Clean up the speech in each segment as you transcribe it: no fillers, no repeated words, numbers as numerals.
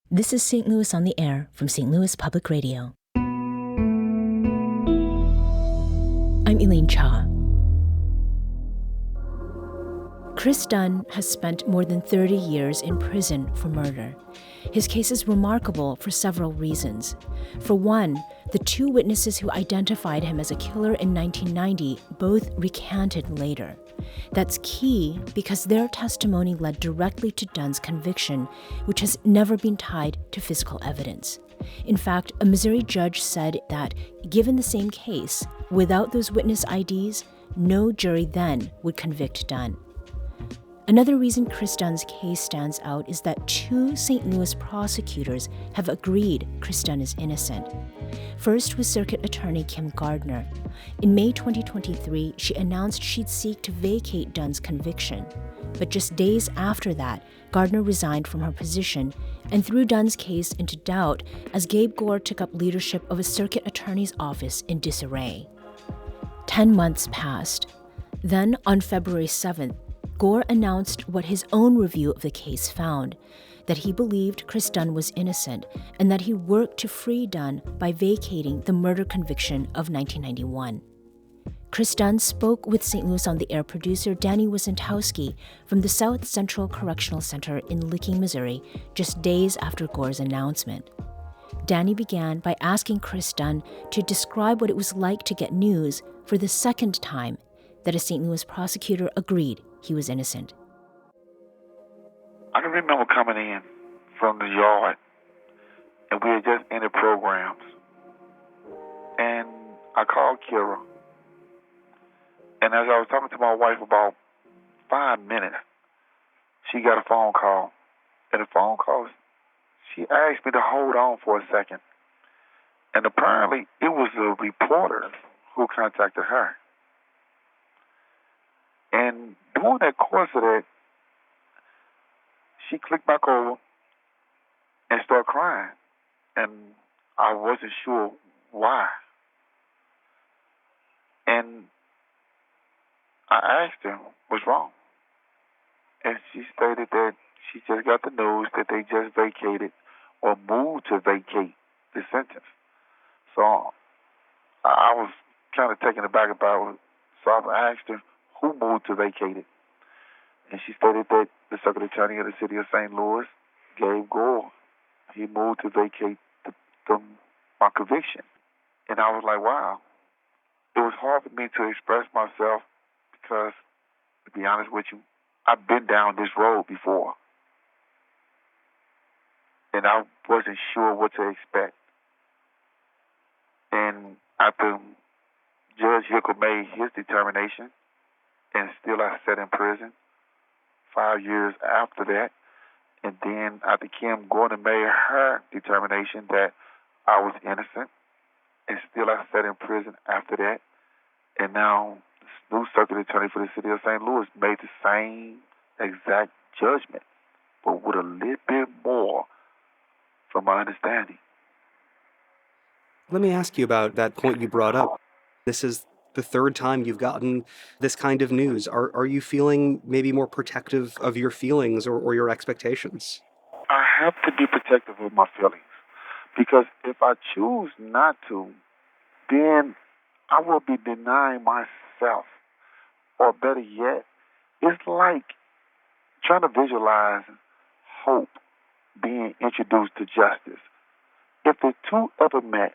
This is St. Louis on the Air from St. Louis Public Radio. I'm Elaine Cha. Chris Dunn has spent more than 30 years in prison for murder. His case is remarkable for several reasons. For one, the two witnesses who identified him as a killer in 1990 both recanted later. That's key because their testimony led directly to Dunn's conviction, which has never been tied to physical evidence. In fact, a Missouri judge said that, given the same case, without those witness IDs, no jury then would convict Dunn. Another reason Chris Dunn's case stands out is that two St. Louis prosecutors have agreed Chris Dunn is innocent. First was Circuit Attorney Kim Gardner. In May 2023, she announced she'd seek to vacate Dunn's conviction. But just days after that, Gardner resigned from her position and threw Dunn's case into doubt as Gabe Gore took up leadership of a circuit attorney's office in disarray. 10 months passed. Then, on February 7th, Gore announced what his own review of the case found, that he believed Chris Dunn was innocent and that he worked to free Dunn by vacating the murder conviction of 1991. Chris Dunn spoke with St. Louis on the Air producer Danny Wysentowski from the South Central Correctional Center in Licking, Missouri, just days after Gore's announcement. Danny began by asking Chris Dunn to describe what it was like to get news for the second time that a St. Louis prosecutor agreed he was innocent. I can remember coming in from the yard, and we had just ended programs. And I called Kira, and as I was talking to my wife about 5 minutes, she got a phone call. And the phone call, she asked me to hold on for a second. And apparently, it was a reporter who contacted her. And during that course of that, she clicked back over and started crying. And I wasn't sure why. And I asked her what's wrong. And she stated that she just got the news that they just vacated or moved to vacate the sentence. So I was kind of taken aback about it. So I asked her who moved to vacate it. And she stated that the Circuit Attorney of the City of St. Louis, Gabe Gore, he moved to vacate my conviction. And I was like, wow. It was hard for me to express myself because, to be honest with you, I've been down this road before. And I wasn't sure what to expect. And after Judge Hickel made his determination, and still I sat in prison 5 years after that. And then after Kim Gordon made her determination that I was innocent, and still I sat in prison after that. And now the new circuit attorney for the city of St. Louis made the same exact judgment, but with a little bit more from my understanding. Let me ask you about that point you brought up. This is the third time you've gotten this kind of news. Are you feeling maybe more protective of your feelings or your expectations? I have to be protective of my feelings because if I choose not to, then I will be denying myself. Or better yet, it's like trying to visualize hope being introduced to justice. If the two ever met,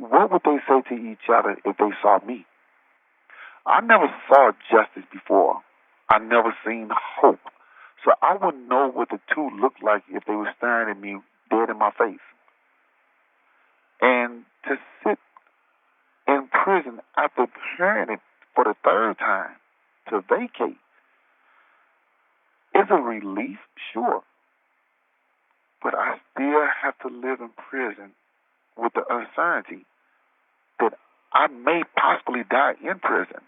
what would they say to each other if they saw me? I never saw justice before. I never seen hope. So I wouldn't know what the two looked like if they were staring at me dead in my face. And to sit in prison after hearing it for the third time, to vacate, is a relief, sure. But I still have to live in prison with the uncertainty that I may possibly die in prison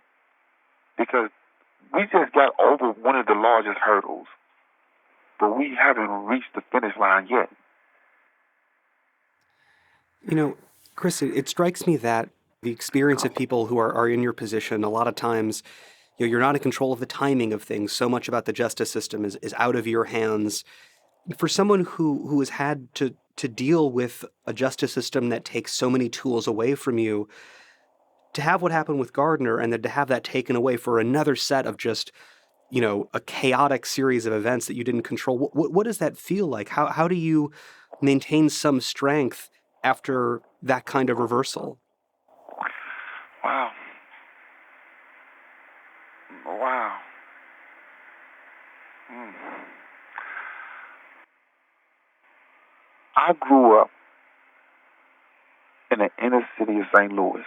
because we just got over one of the largest hurdles, but we haven't reached the finish line yet. You know, Chris, it strikes me that the experience of people who are in your position, a lot of times, you're not in control of the timing of things. So much about the justice system is out of your hands. For someone who has had to deal with a justice system that takes so many tools away from you, to have what happened with Gardner and then to have that taken away for another set of just, a chaotic series of events that you didn't control, what does that feel like? How do you maintain some strength after that kind of reversal? Wow. Wow. Mm. I grew up in the inner city of St. Louis,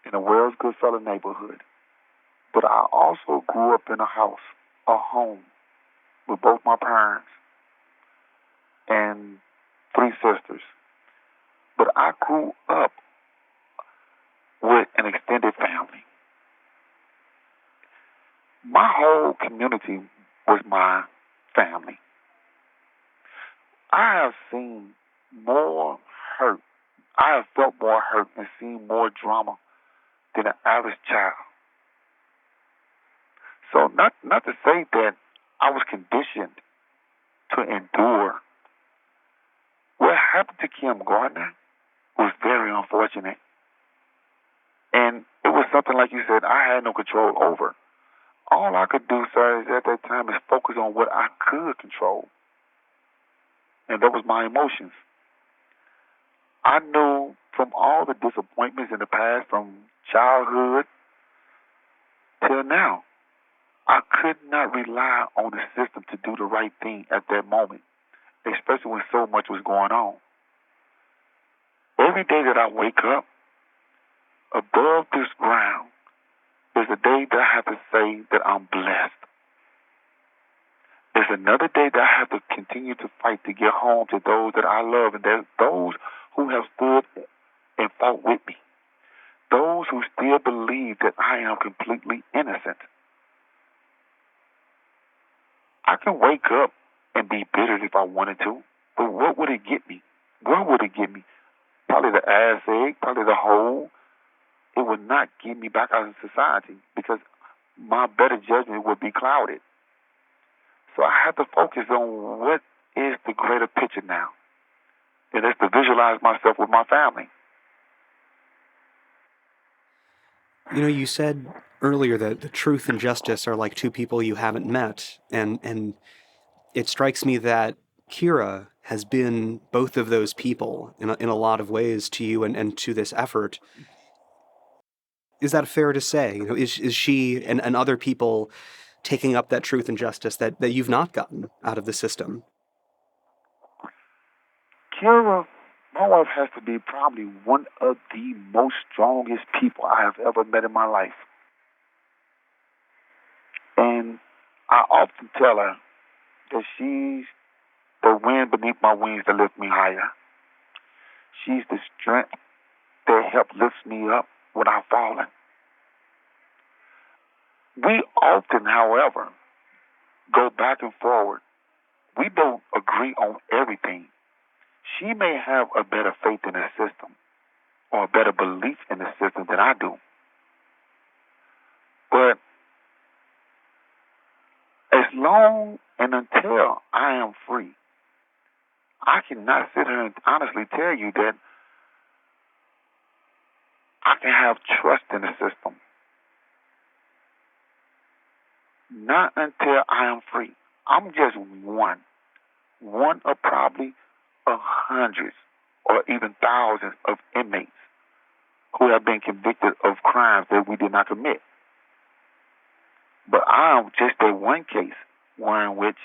in a Wells Goodfellow neighborhood. But I also grew up in a home, with both my parents and three sisters. But I grew up with an extended family. My whole community was my family. I have seen more hurt. I have felt more hurt and seen more drama than an average child. So not to say that I was conditioned to endure. What happened to Kim Gardner was very unfortunate. And it was something, like you said, I had no control over. All I could do, sir, is at that time is focus on what I could control. And that was my emotions. I knew from all the disappointments in the past, from childhood till now, I could not rely on the system to do the right thing at that moment, especially when so much was going on. Every day that I wake up, above this ground, is a day that I have to say that I'm blessed. There's another day that I have to continue to fight to get home to those that I love, and there's those who have stood and fought with me, those who still believe that I am completely innocent. I can wake up and be bitter if I wanted to, but what would it get me? What would it get me? Probably the ass egg, probably the hole. It would not get me back out of society because my better judgment would be clouded. So I have to focus on what is the greater picture now. And that's to visualize myself with my family. You said earlier that the truth and justice are like two people you haven't met. And it strikes me that Kira has been both of those people in a lot of ways to you and to this effort. Is that fair to say? Is she and other people taking up that truth and justice that you've not gotten out of the system? Kira, my wife, has to be probably one of the most strongest people I have ever met in my life. And I often tell her that she's the wind beneath my wings that lifts me higher. She's the strength that helps lift me up when I've fallen. We often, however, go back and forward. We don't agree on everything. She may have a better faith in the system or a better belief in the system than I do. But as long and until I am free, I cannot sit here and honestly tell you that I can have trust in the system. Not until I am free. I'm just one of probably hundreds or even thousands of inmates who have been convicted of crimes that we did not commit. But I am just a one case, one in which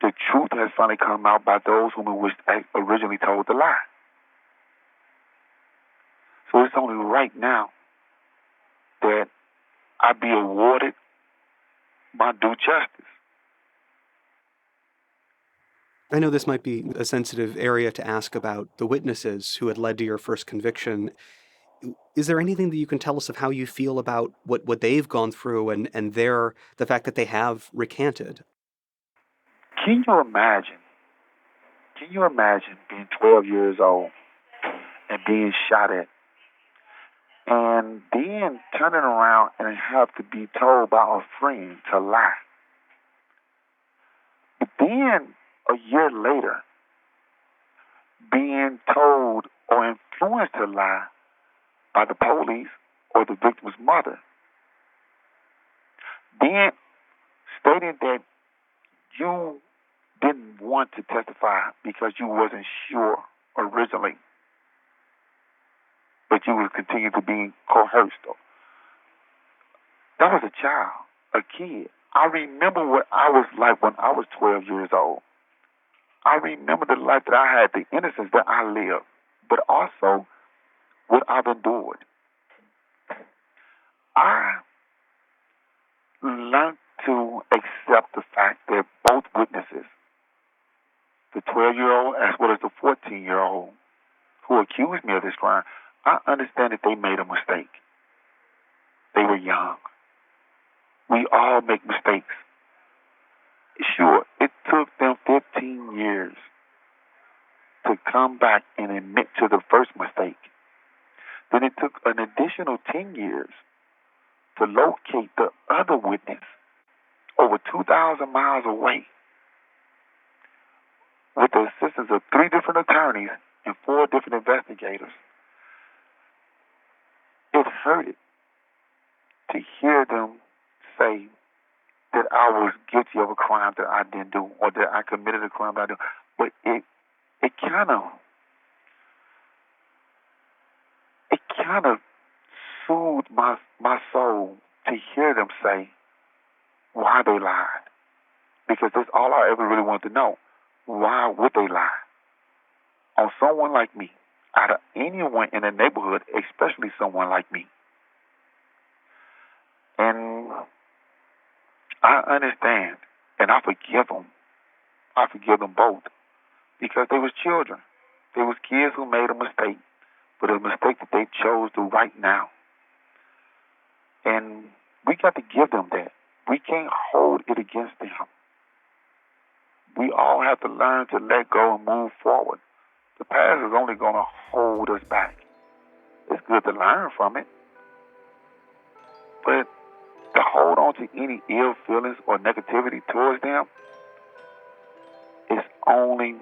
the truth has finally come out by those whom it was originally told the lie. So it's only right now that I be awarded my due justice. I know this might be a sensitive area to ask about the witnesses who had led to your first conviction. Is there anything that you can tell us of how you feel about what they've gone through and the fact that they have recanted? Can you imagine? Can you imagine being 12 years old and being shot at and then turning around and have to be told by a friend to lie? then a year later, being told or influenced to lie by the police or the victim's mother, then stating that you didn't want to testify because you wasn't sure originally, but you would continue to be coerced. That was a child, a kid. I remember what I was like when I was 12 years old. I remember the life that I had, the innocence that I lived, but also what I've endured. I learned to accept the fact that both witnesses, the 12-year-old as well as the 14-year-old who accused me of this crime, I understand that they made a mistake. They were young. We all make mistakes. Sure, it took them 15 years to come back and admit to the first mistake. Then it took an additional 10 years to locate the other witness over 2,000 miles away with the assistance of 3 different attorneys and 4 different investigators. It hurted to hear them say that I was guilty of a crime that I didn't do, or that I committed a crime that I didn't. But it kind of soothed my soul to hear them say why they lied, because that's all I ever really wanted to know. Why would they lie on someone like me? Out of anyone in the neighborhood, especially someone like me. And I understand, and I forgive them. I forgive them both, because they was children. They was kids who made a mistake, but a mistake that they chose to right now. And we got to give them that. We can't hold it against them. We all have to learn to let go and move forward. The past is only going to hold us back. It's good to learn from it, but to hold on to any ill feelings or negativity towards them is only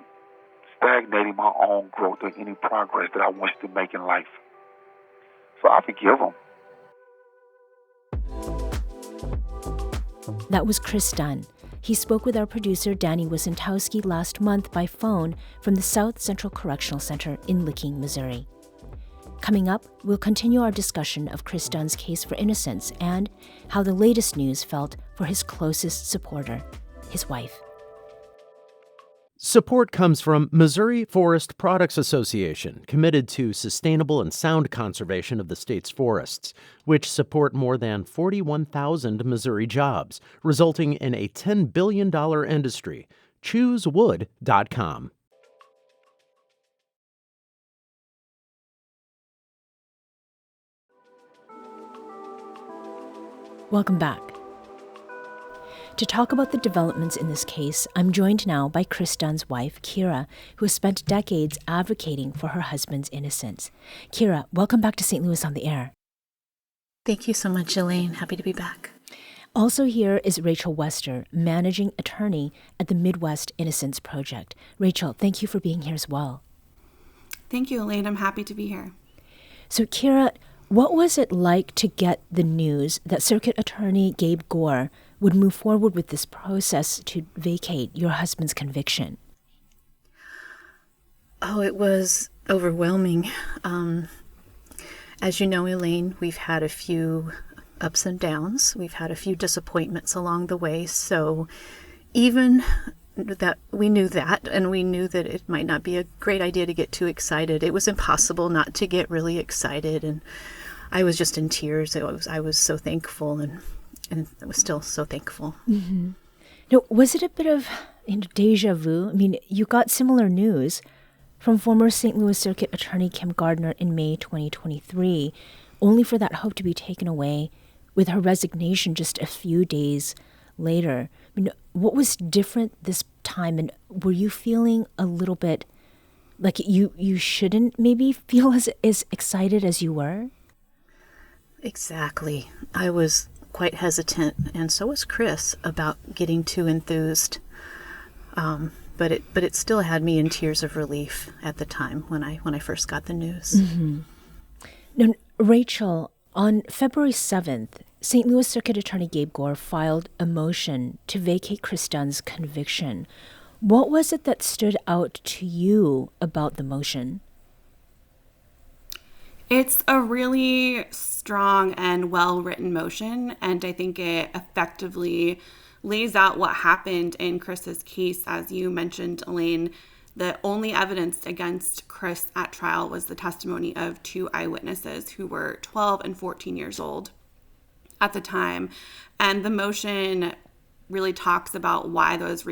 stagnating my own growth or any progress that I wish to make in life. So I forgive them. That was Chris Dunn. He spoke with our producer Danny Wysentowski last month by phone from the South Central Correctional Center in Licking, Missouri. Coming up, we'll continue our discussion of Chris Dunn's case for innocence and how the latest news felt for his closest supporter, his wife. Support comes from Missouri Forest Products Association, committed to sustainable and sound conservation of the state's forests, which support more than 41,000 Missouri jobs, resulting in a $10 billion industry. ChooseWood.com. Welcome back. To talk about the developments in this case, I'm joined now by Chris Dunn's wife, Kira, who has spent decades advocating for her husband's innocence. Kira, welcome back to St. Louis on the Air. Thank you so much, Elaine. Happy to be back. Also here is Rachel Weston, managing attorney at the Midwest Innocence Project. Rachel, thank you for being here as well. Thank you, Elaine. I'm happy to be here. So, Kira, what was it like to get the news that Circuit Attorney Gabe Gore would move forward with this process to vacate your husband's conviction? Oh, it was overwhelming. As you know, Elaine, we've had a few ups and downs. We've had a few disappointments along the way. So even that we knew that, and we knew that it might not be a great idea to get too excited. It was impossible not to get really excited. And I was just in tears. I was so thankful, and I was still so thankful. Mm-hmm. Now, was it a bit of deja vu? I mean, you got similar news from former St. Louis Circuit Attorney Kim Gardner in May 2023, only for that hope to be taken away with her resignation just a few days later. I mean, what was different this time, and were you feeling a little bit like you shouldn't maybe feel as excited as you were? Exactly. I was quite hesitant, and so was Chris, about getting too enthused. But it still had me in tears of relief at the time when I first got the news. Mm-hmm. Now, Rachel, on February 7th, St. Louis Circuit Attorney Gabe Gore filed a motion to vacate Chris Dunn's conviction. What was it that stood out to you about the motion? It's a really strong and well-written motion, and I think it effectively lays out what happened in Chris's case. As you mentioned, Elaine, the only evidence against Chris at trial was the testimony of two eyewitnesses who were 12 and 14 years old at the time. And the motion really talks about why those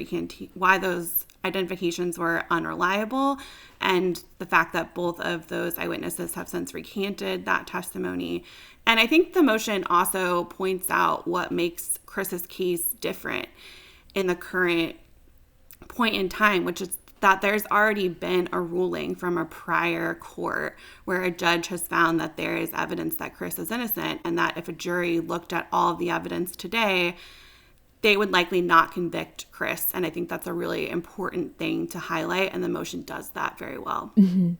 identifications were unreliable, and the fact that both of those eyewitnesses have since recanted that testimony. And I think the motion also points out what makes Chris's case different in the current point in time, which is that there's already been a ruling from a prior court where a judge has found that there is evidence that Chris is innocent, and that if a jury looked at all of the evidence today, they would likely not convict Chris. And I think that's a really important thing to highlight, and the motion does that very well. Mm-hmm.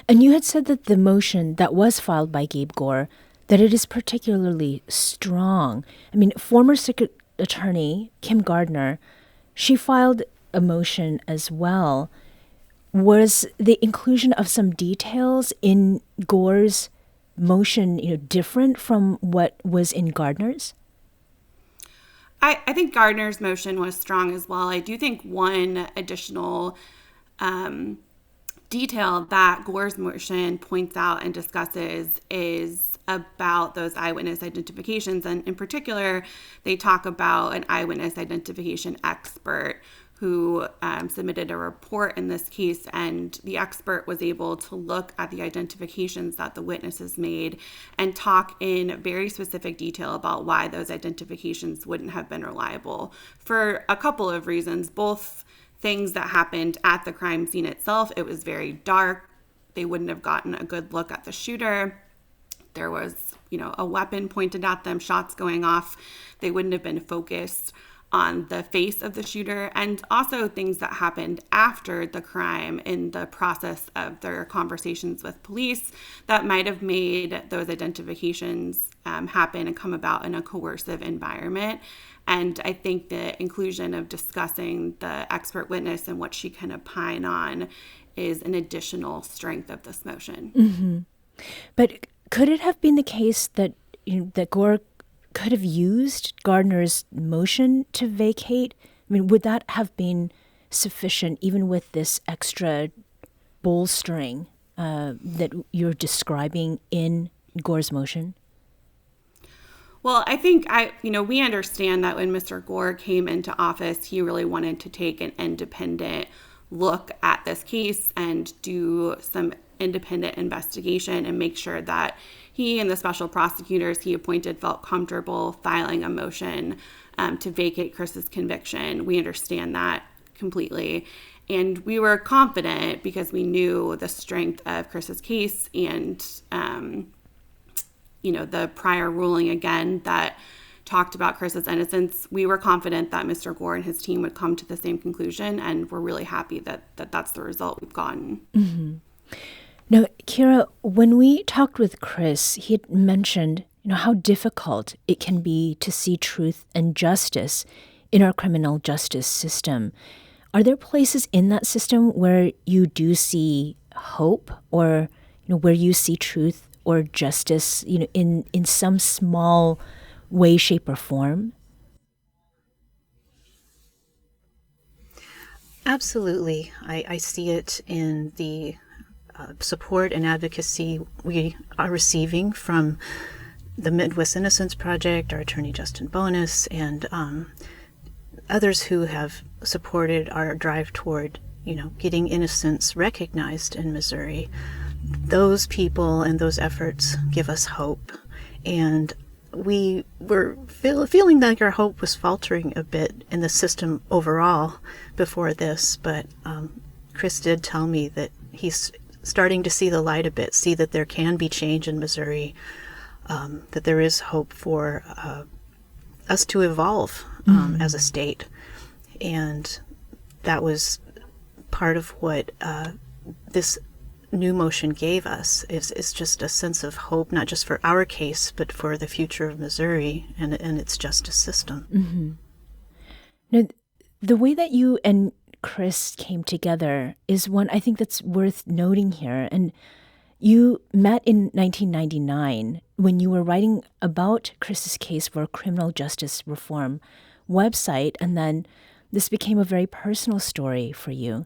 And you had said that the motion that was filed by Gabe Gore, that it is particularly strong. I mean, former Circuit Attorney Kim Gardner, she filed a motion as well. Was the inclusion of some details in Gore's motion, different from what was in Gardner's? I think Gardner's motion was strong as well. I do think one additional detail that Gore's motion points out and discusses is about those eyewitness identifications. And in particular, they talk about an eyewitness identification expert who submitted a report in this case, and the expert was able to look at the identifications that the witnesses made and talk in very specific detail about why those identifications wouldn't have been reliable for a couple of reasons. Both things that happened at the crime scene itself. It was very dark. They wouldn't have gotten a good look at the shooter. There was, a weapon pointed at them, shots going off. They wouldn't have been focused on the face of the shooter, and also things that happened after the crime in the process of their conversations with police that might have made those identifications happen and come about in a coercive environment. And I think the inclusion of discussing the expert witness and what she can opine on is an additional strength of this motion. Mm-hmm. But could it have been the case that that Gore could have used Gardner's motion to vacate? I mean, would that have been sufficient, even with this extra bolstering that you're describing in Gore's motion? Well, I think we understand that when Mr. Gore came into office, he really wanted to take an independent look at this case and do some independent investigation and make sure that he and the special prosecutors he appointed felt comfortable filing a motion to vacate Chris's conviction. We understand that completely. And we were confident because we knew the strength of Chris's case and, the prior ruling again that talked about Chris's innocence. We were confident that Mr. Gore and his team would come to the same conclusion, and we're really happy that that's the result we've gotten. Mm-hmm. Now, Kira, when we talked with Chris, he had mentioned, how difficult it can be to see truth and justice in our criminal justice system. Are there places in that system where you do see hope, or, where you see truth or justice, in some small way, shape, or form? Absolutely. I see it in the support and advocacy we are receiving from the Midwest Innocence Project, our attorney Justin Bonus, and others who have supported our drive toward, getting innocence recognized in Missouri. Those people and those efforts give us hope. And we were feeling like our hope was faltering a bit in the system overall before this, but Chris did tell me that he's starting to see the light a bit, see that there can be change in Missouri, that there is hope for us to evolve as a state. And that was part of what this new motion gave us is just a sense of hope, not just for our case, but for the future of Missouri and its justice system. Mm-hmm. Now, the way that you and Chris came together is one I think that's worth noting here. And you met in 1999 when you were writing about Chris's case for a criminal justice reform website, and then this became a very personal story for you.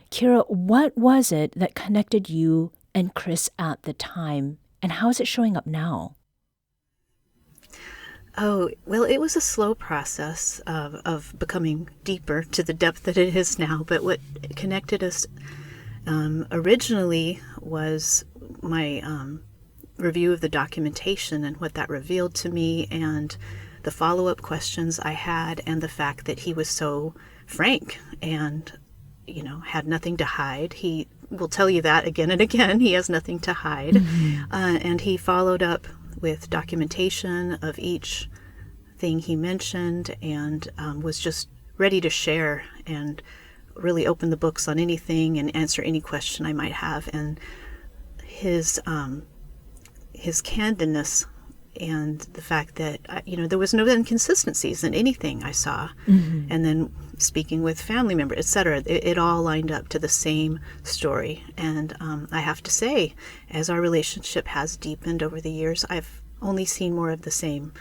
Kira, what was it that connected you and Chris at the time, and how is it showing up now? Oh, well, it was a slow process of becoming deeper to the depth that it is now. But what connected us originally was my review of the documentation and what that revealed to me, and the follow-up questions I had, and the fact that he was so frank and, had nothing to hide. He will tell you that again and again. He has nothing to hide. Mm-hmm. And he followed up with documentation of each thing he mentioned, and was just ready to share and really open the books on anything and answer any question I might have. And his candidness and the fact that there was no inconsistencies in anything I saw, mm-hmm. and then speaking with family members, etc., it all lined up to the same story. And I have to say, as our relationship has deepened over the years, I've only seen more of the same.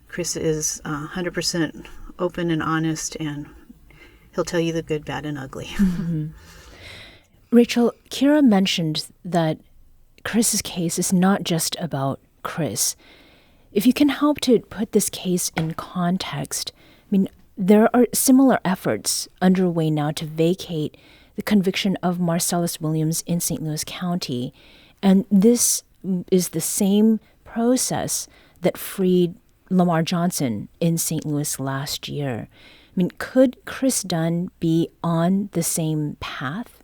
Chris is 100% open and honest, and he'll tell you the good, bad, and ugly. Mm-hmm. Rachel, Kira mentioned that Chris's case is not just about Chris. If you can help to put this case in context, there are similar efforts underway now to vacate the conviction of Marcellus Williams in St. Louis County, and this is the same process that freed Lamar Johnson in St. Louis last year. Could Chris Dunn be on the same path?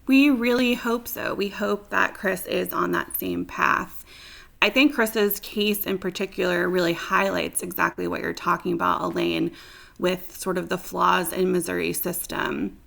We really hope so. We hope that Chris is on that same path. I think Chris's case in particular really highlights exactly what you're talking about, Elaine, with sort of the flaws in Missouri system.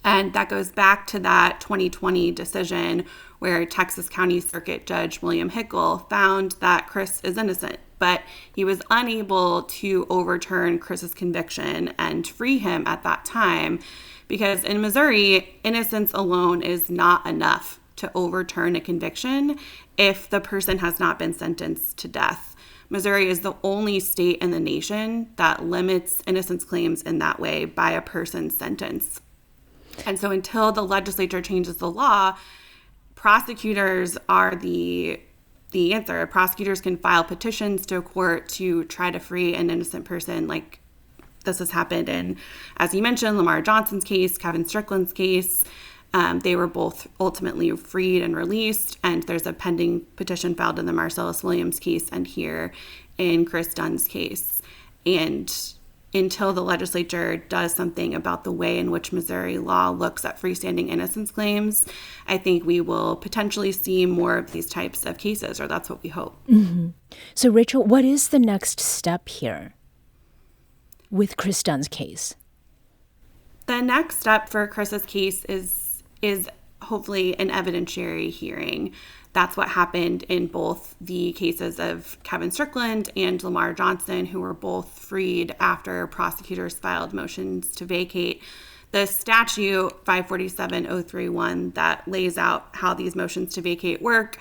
And that goes back to that 2020 decision where Texas County Circuit Judge William Hickel found that Chris is innocent, but he was unable to overturn Chris's conviction and free him at that time, because in Missouri, innocence alone is not enough to overturn a conviction if the person has not been sentenced to death. Missouri is the only state in the nation that limits innocence claims in that way by a person's sentence. And so until the legislature changes the law, prosecutors are the answer. Prosecutors can file petitions to a court to try to free an innocent person, like this has happened in, as you mentioned, Lamar Johnson's case, Kevin Strickland's case. They were both ultimately freed and released, and there's a pending petition filed in the Marcellus Williams case and here in Chris Dunn's case. And until the legislature does something about the way in which Missouri law looks at freestanding innocence claims, I think we will potentially see more of these types of cases, or that's what we hope. Mm-hmm. So, Rachel, what is the next step here with Chris Dunn's case? The next step for Chris's case is hopefully an evidentiary hearing. That's what happened in both the cases of Kevin Strickland and Lamar Johnson, who were both freed after prosecutors filed motions to vacate. The statute 547.031 that lays out how these motions to vacate work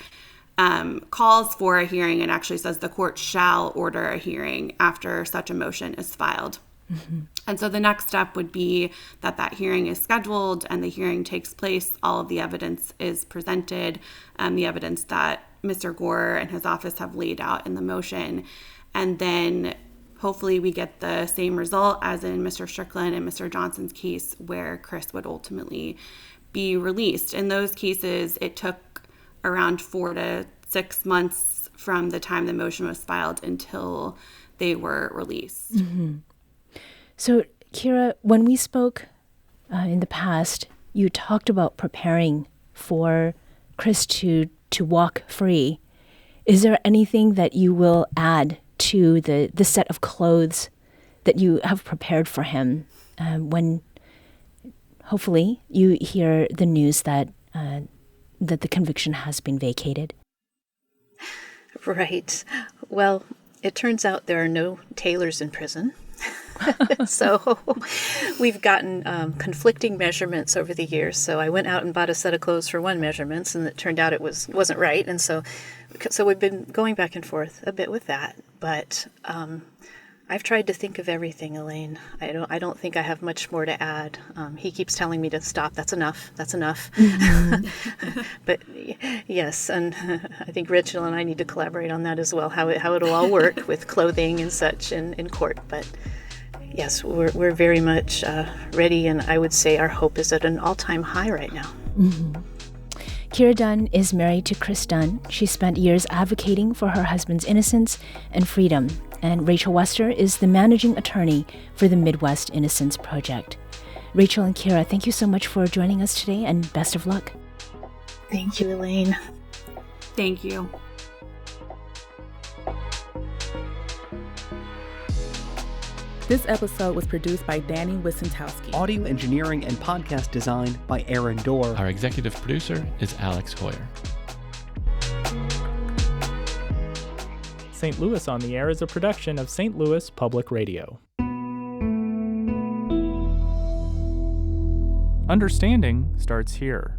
calls for a hearing and actually says the court shall order a hearing after such a motion is filed. Mm-hmm. And so the next step would be that hearing is scheduled and the hearing takes place. All of the evidence is presented, the evidence that Mr. Gore and his office have laid out in the motion. And then hopefully we get the same result as in Mr. Strickland and Mr. Johnson's case, where Chris would ultimately be released. In those cases, it took around 4 to 6 months from the time the motion was filed until they were released. Mm-hmm. So, Kira, when we spoke in the past, you talked about preparing for Chris to walk free. Is there anything that you will add to the set of clothes that you have prepared for him when hopefully you hear the news that that the conviction has been vacated? Right. Well, it turns out there are no tailors in prison. So we've gotten conflicting measurements over the years. So I went out and bought a set of clothes for one measurements, and it turned out it wasn't right. And so we've been going back and forth a bit with that. But I've tried to think of everything, Elaine. I don't think I have much more to add. He keeps telling me to stop. That's enough. That's enough. Mm-hmm. But yes, and I think Rachel and I need to collaborate on that as well. How it'll all work with clothing and such in court. But yes, we're very much ready, and I would say our hope is at an all-time high right now. Mm-hmm. Kira Dunn is married to Chris Dunn. She spent years advocating for her husband's innocence and freedom. And Rachel Weston is the managing attorney for the Midwest Innocence Project. Rachel and Kira, thank you so much for joining us today, and best of luck. Thank you, Elaine. Thank you. This episode was produced by Danny Wissentowski. Audio engineering and podcast design by Aaron Dorr. Our executive producer is Alex Hoyer. St. Louis on the Air is a production of St. Louis Public Radio. Understanding starts here.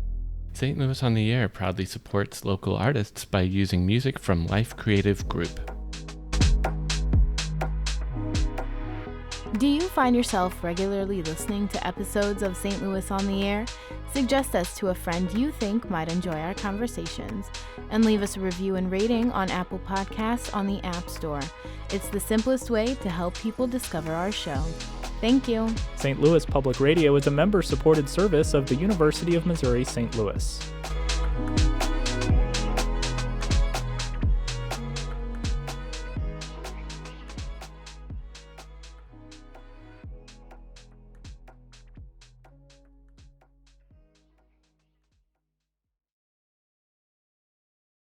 St. Louis on the Air proudly supports local artists by using music from Life Creative Group. Do you find yourself regularly listening to episodes of St. Louis on the Air? Suggest us to a friend you think might enjoy our conversations, and leave us a review and rating on Apple Podcasts on the App Store. It's the simplest way to help people discover our show. Thank you. St. Louis Public Radio is a member-supported service of the University of Missouri St. Louis.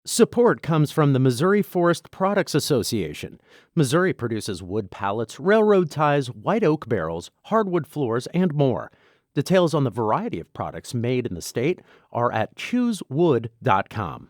Support comes from the Missouri Forest Products Association. Missouri produces wood pallets, railroad ties, white oak barrels, hardwood floors, and more. Details on the variety of products made in the state are at choosewood.com.